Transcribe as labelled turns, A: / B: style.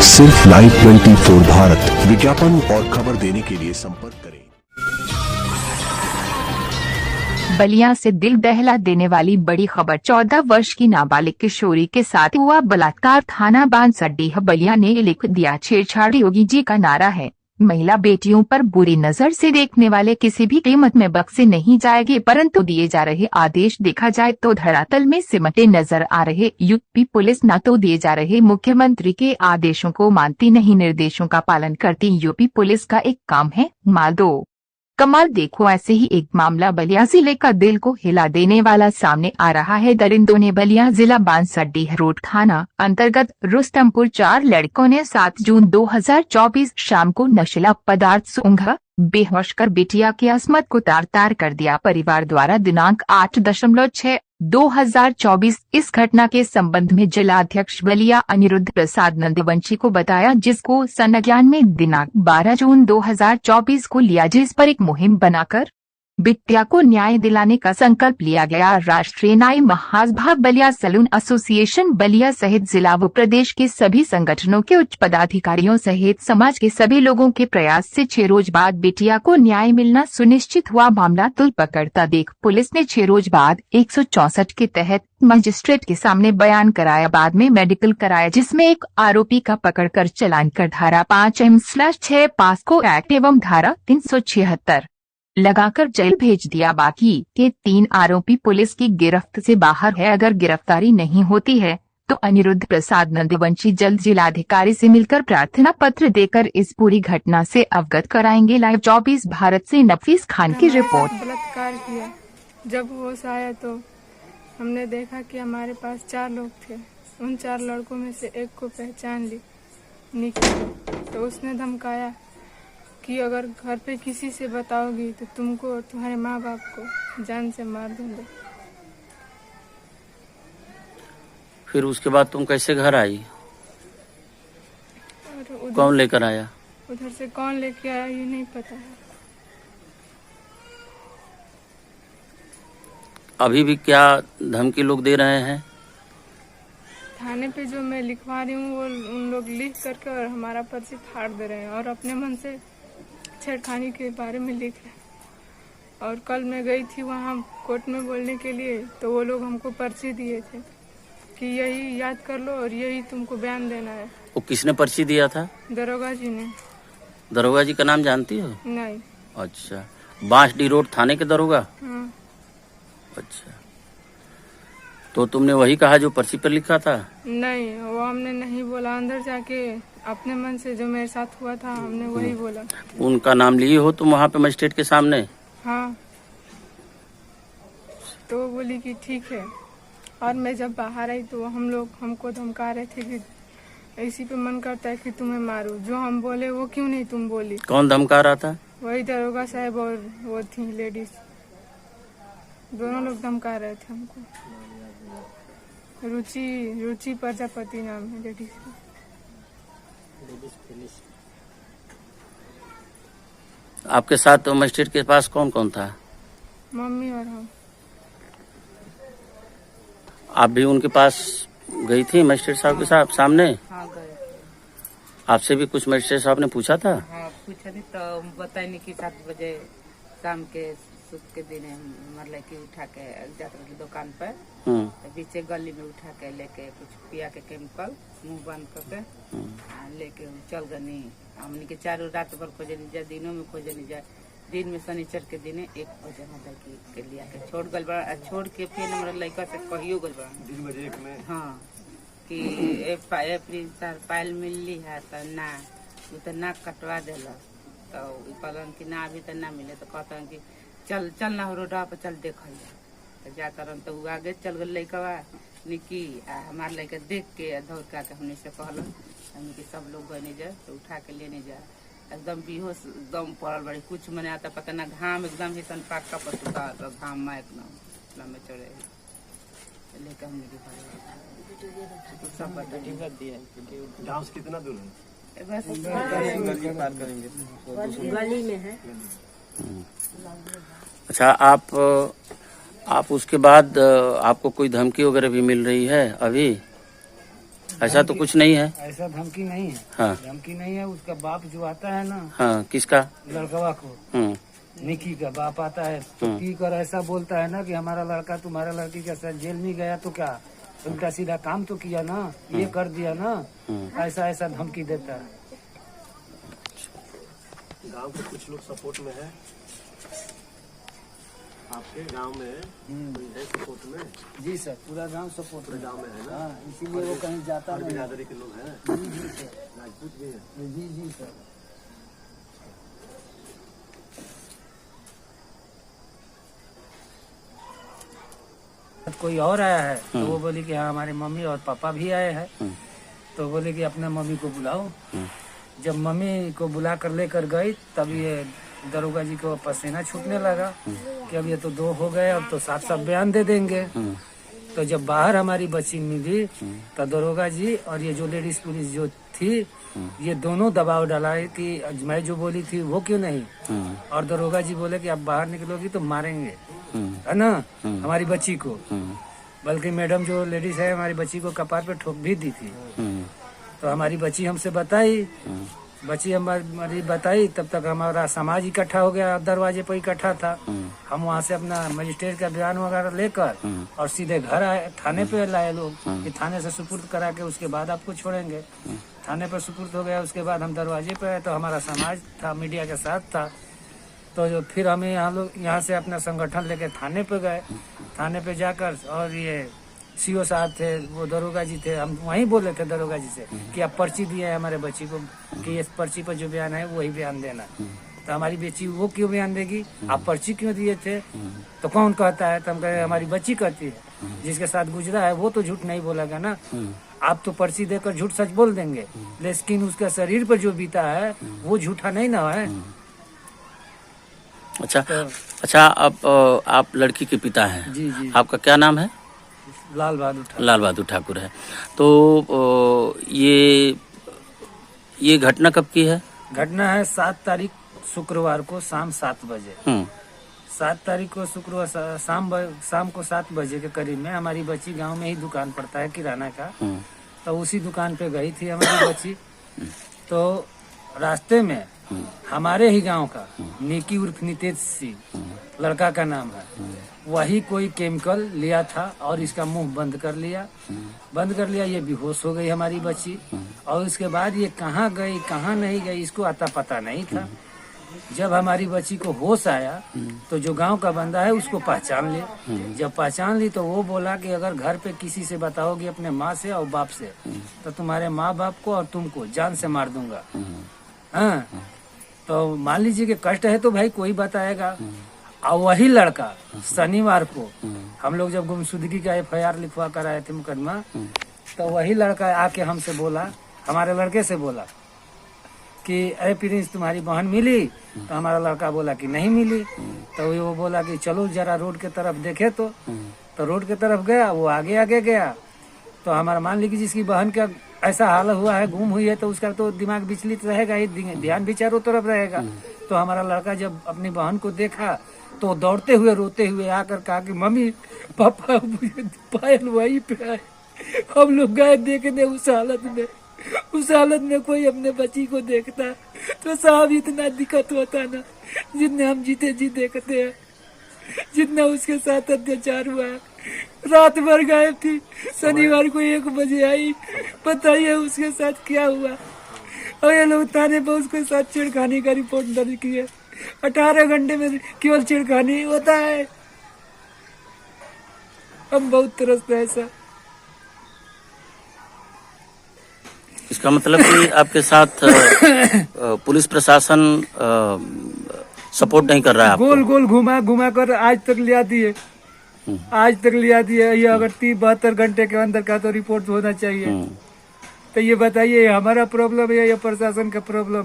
A: सिर्फ लाइव 24 भारत। विज्ञापन और खबर देने के लिए संपर्क करें।
B: बलिया से दिल दहला देने वाली बड़ी खबर। 14 वर्ष की नाबालिग किशोरी के साथ हुआ बलात्कार। थाना बांसडीह बलिया ने लिख दिया छेड़छाड़। योगी जी का नारा है, महिला बेटियों पर बुरी नजर से देखने वाले किसी भी कीमत में बख्शे नहीं जाएंगे। परंतु दिए जा रहे आदेश देखा जाए तो धरातल में सिमटे नजर आ रहे यूपी पुलिस न तो दिए जा रहे मुख्यमंत्री के आदेशों को मानती, नहीं निर्देशों का पालन करती। यूपी पुलिस का एक काम है मार दो कमाल। देखो ऐसे ही एक मामला बलिया जिले का दिल को हिला देने वाला सामने आ रहा है। दरिंदों ने बलिया जिला बांसडीह रोड थाना अंतर्गत रुस्तमपुर 4 लड़कों ने 7 जून 2024 शाम को नशीला पदार्थ सूंघा, बेहोश कर बिटिया की अस्मत को तार तार कर दिया। परिवार द्वारा दिनांक 8/6/2024 इस घटना के संबंध में जिलाध्यक्ष बलिया अनिरुद्ध प्रसाद नंदवंशी को बताया, जिसको संज्ञान में दिनांक 12 जून 2024 को लिया, जिस पर एक मुहिम बनाकर बिटिया को न्याय दिलाने का संकल्प लिया गया। राष्ट्रीय न्याय महासभा बलिया, सैलून एसोसिएशन बलिया सहित जिला व प्रदेश के सभी संगठनों के उच्च पदाधिकारियों सहित समाज के सभी लोगों के प्रयास से 6 रोज बाद बिटिया को न्याय मिलना सुनिश्चित हुआ। मामला तुल पकड़ता देख पुलिस ने 6 रोज बाद 164 के तहत मजिस्ट्रेट के सामने बयान कराया, बाद में मेडिकल कराया, जिसमें एक आरोपी का पकड़कर चालान कर धारा 5M/6 पास्को एक्ट एवं धारा 376 लगाकर जेल भेज दिया। बाकी के 3 आरोपी पुलिस की गिरफ्त से बाहर है। अगर गिरफ्तारी नहीं होती है तो अनिरुद्ध प्रसाद नंदवंशी जल्द जिलाधिकारी से मिलकर प्रार्थना पत्र देकर इस पूरी घटना से अवगत कराएंगे। लाइव 24 भारत से नफीस खान की रिपोर्ट।
C: बलात्कार किया। जब होश आया तो हमने देखा कि हमारे पास 4 लोग थे। उन 4 लड़कों में से एक को पहचान ली, निकी, तो उसने धमकाया कि अगर घर पे किसी से बताओगी तो तुमको और तुम्हारे माँ बाप को जान से मार दूंगा।
D: फिर उसके बाद तुम कैसे घर आई? और कौन लेकर आया?
C: उधर से कौन लेके आया ये नहीं पता है।
D: अभी भी क्या धमकी लोग दे रहे हैं?
C: थाने पे जो मैं लिखवा रही हूँ वो उन लोग लिख करके और हमारा पर्ची फाड़ दे रहे हैं और अपने मन से छेड़खानी के बारे में लिख रहे हैं। और कल मैं गई थी वहाँ कोर्ट में बोलने के लिए, तो वो लोग हमको पर्ची दिए थे कि यही याद कर लो और यही तुमको बयान देना है।
D: वो किसने पर्ची दिया था?
C: दरोगा जी ने।
D: दरोगा जी का नाम जानती हो?
C: नहीं।
D: अच्छा, बांसडीह रोड थाने के दरोगा?
C: हाँ।
D: अच्छा, तो तुमने वही कहा जो पर्ची पर लिखा था?
C: नहीं, वो हमने नहीं बोला। अंदर जाके अपने मन से जो मेरे साथ हुआ था हमने वही बोला।
D: उनका नाम लिए हो तुम वहाँ पे मजिस्ट्रेट के सामने?
C: हाँ। तो वो बोली कि ठीक है। और मैं जब बाहर आई तो हमको धमका रहे थे कि इसी पे मन करता है कि तुम्हें मारूं। जो हम बोले वो क्यों नहीं तुम बोली।
D: कौन धमका रहा था?
C: वही दरोगा साहब और वो थी लेडीज, दोनों लोग धमका रहे थे हमको। रुचि प्रजापति नाम है लेडीज का।
D: आपके साथ तो मजिस्ट्रेट के पास कौन कौन था?
C: मम्मी और हम।
D: आप भी उनके पास गई थी मजिस्ट्रेट साहब के साथ सामने?
E: हाँ गए।
D: आपसे भी कुछ मजिस्ट्रेट साहब ने पूछा था?
E: हाँ पूछा थी तो बताई नहीं कि 7 बजे शाम के सुख के दिन मतलब कि उठा के जाते रही दुकान पर, तो पीछे गली में उठा के लेके कुछ पिया के केमिकल मुंह बंद करके लेके चल गनी। हमने के 4 रात भर खोजे नहीं जाए, दिनों में खोजे नहीं जाए। दिन में शनिचर के दिन 1 बजे मतलब के लिया के छोड़ गल बड़ा, छोड़ के फिर हमारा लड़का से कहियो गल बड़ा दिन बजे में। हाँ कि पायल मिलली है तो ना वो तो नाक कटवा दिला, तो कहलन कि ना अभी तो ना मिले, तो कहता कि चल ना रोडवा पर चल देख तो जाकर तो वो आगे चल गल लड़का निकी। हमार लड़का देख के दौड़ के हमने से कहलन हमने कि सब लोग बने जाए तो उठा के लेने जाए। एकदम बेहोश दम पड़ल बड़ी, कुछ मने आता पता ना, घाम एकदम ही पक्का पसुता तो घाम में एकदम लम्बे चढ़े लेकर हमने के सब बता
A: गाँव से कितना दूर है?
E: बस गली में है।
D: अच्छा, आप उसके बाद आपको कोई धमकी वगैरह भी मिल रही है अभी? ऐसा तो कुछ नहीं है।
F: ऐसा धमकी नहीं है।
D: हाँ
F: धमकी नहीं है। उसका बाप जो आता है ना,
D: हाँ, किसका?
F: लड़कवा को, निकी का बाप आता है तो पी कर ऐसा बोलता है ना कि हमारा लड़का तुम्हारा लड़की के साथ जेल में गया तो क्या उल्टा सीधा काम तो किया ना, ये कर दिया ना, ऐसा ऐसा धमकी देता है।
G: गांव के कुछ लोग सपोर्ट में है, आपके गांव में है सपोर्ट में?
F: जी सर, पूरा गांव सपोर्ट में
G: गांव में है ना।
F: हाँ, इसीलिए वो कहीं जाता नहीं।
G: बिरादरी के लोग हैं,
F: जी सर,
G: राजपूत भी है।
F: जी जी सर। कोई और आया है तो वो बोली कि हाँ हमारे मम्मी और पापा भी आए हैं, तो बोले कि अपना मम्मी को बुलाओ। जब मम्मी को बुला कर लेकर गई तब ये दरोगा जी को पसीना छूटने लगा कि अब ये तो 2 हो गए, अब तो साफ साफ बयान दे देंगे। तो जब बाहर हमारी बच्ची मिली तो दरोगा जी और ये जो लेडीज पुलिस जो थी, ये दोनों दबाव डाला कि मैं जो बोली थी वो क्यों नहीं, और दरोगा जी बोले कि आप बाहर निकलोगी तो मारेंगे, है ना, हमारी बच्ची को। बल्कि मैडम जो लेडीज है हमारी बच्ची को कपार पे ठोक भी दी थी। तो हमारी बच्ची हमसे बताई, बच्ची हमारी बताई, तब तक हमारा समाज इकट्ठा हो गया, दरवाजे पर इकट्ठा था। हम वहाँ से अपना मजिस्ट्रेट का बयान वगैरह लेकर और सीधे घर आए, थाने पे लाए लोग कि थाने से सुपुर्द करा के उसके बाद आपको छोड़ेंगे। थाने पर सुपुर्द हो गया, उसके बाद हम दरवाजे पे आए तो हमारा समाज था, मीडिया के साथ था। तो जो फिर हमें यहाँ से अपना संगठन लेके थाने पे गए। थाने पे जाकर और ये सीओ साहब थे, वो दरोगा जी थे, हम वहीं बोले थे दरोगा जी से कि आप पर्ची दिए है हमारे बच्ची को कि इस पर्ची पर जो बयान है वही बयान देना। तो हमारी बच्ची वो क्यों बयान देगी, आप पर्ची क्यों दिए थे? तो कौन कहता है? तो हम कहे हमारी बच्ची कहती है, जिसके साथ गुजरा है वो तो झूठ नहीं बोलेगा ना। आप तो पर्ची देकर झूठ सच बोल देंगे, लेकिन उसके शरीर पर जो बीता है वो झूठा नहीं ना है।
D: अच्छा, अब आप लड़की के पिता हैं।
F: जी जी।
D: आपका क्या नाम है?
F: लाल बहादुर ठाकुर।
D: लाल बहादुर ठाकुर है। तो ये घटना कब की है?
F: घटना है 7 तारीख शुक्रवार को शाम 7 बजे। 7 तारीख को शुक्रवार शाम को 7 बजे के करीब में हमारी बच्ची गांव में ही दुकान पड़ता है किराना का, तो उसी दुकान पे गई थी हमारी बच्ची। तो रास्ते में हमारे ही गांव का निकी उर्फ नितेश सिंह लड़का का नाम है, वही कोई केमिकल लिया था और इसका मुंह बंद कर लिया। ये बेहोश हो गई हमारी बच्ची, और उसके बाद ये कहाँ गई कहाँ नहीं गई इसको आता पता नहीं था। जब हमारी बच्ची को होश आया तो जो गांव का बंदा है उसको पहचान लिया। जब पहचान ली तो वो बोला कि अगर घर पे किसी से बताओगी अपने माँ से और बाप से तो तुम्हारे माँ बाप को और तुमको जान से मार दूंगा। हाँ, तो मान लीजिए कि कष्ट है तो भाई कोई बताएगा। और वही लड़का शनिवार को हम लोग जब गुमशुदगी का FIR लिखवा कर आए थे मुकदमा, तो वही लड़का आके हमसे बोला, हमारे लड़के से बोला कि अरे प्रिंस तुम्हारी बहन मिली? तो हमारा लड़का बोला कि नहीं मिली। तो वो बोला कि चलो जरा रोड के तरफ देखे। तो रोड के तरफ गया, वो आगे गया। तो हमारा मान लीजिए जिसकी बहन का ऐसा हाल हुआ है, गुम हुई है, तो उसका तो दिमाग विचलित रहेगा ही, ध्यान भी चारों तरफ रहेगा। तो हमारा लड़का जब अपनी बहन को देखा तो दौड़ते हुए रोते हुए आकर कहा कि मम्मी पापा पायल वहीं पे आए। हम लोग गए देखने उस हालत में कोई अपने बच्ची को देखता तो साहब इतना दिक्कत होता ना, जितने हम जीते जी देखते हैं, जितना उसके साथ अत्याचार हुआ है। रात भर गायब थी, शनिवार को 1 बजे आई। बताइए उसके साथ क्या हुआ। और ये लोग थाने पर उसके साथ छेड़खानी का रिपोर्ट दर्ज की है। 18 घंटे में केवल छेड़खानी होता है। हम बहुत तरसते हैं सर।
D: इसका मतलब कि आपके साथ पुलिस प्रशासन सपोर्ट नहीं कर रहा है आपको?
F: गोल घुमा कर आज तक लिया दिए। ये अगर 72 घंटे के अंदर का तो रिपोर्ट होना चाहिए। तो ये बताइए हमारा प्रॉब्लम है या प्रशासन का प्रॉब्लम है?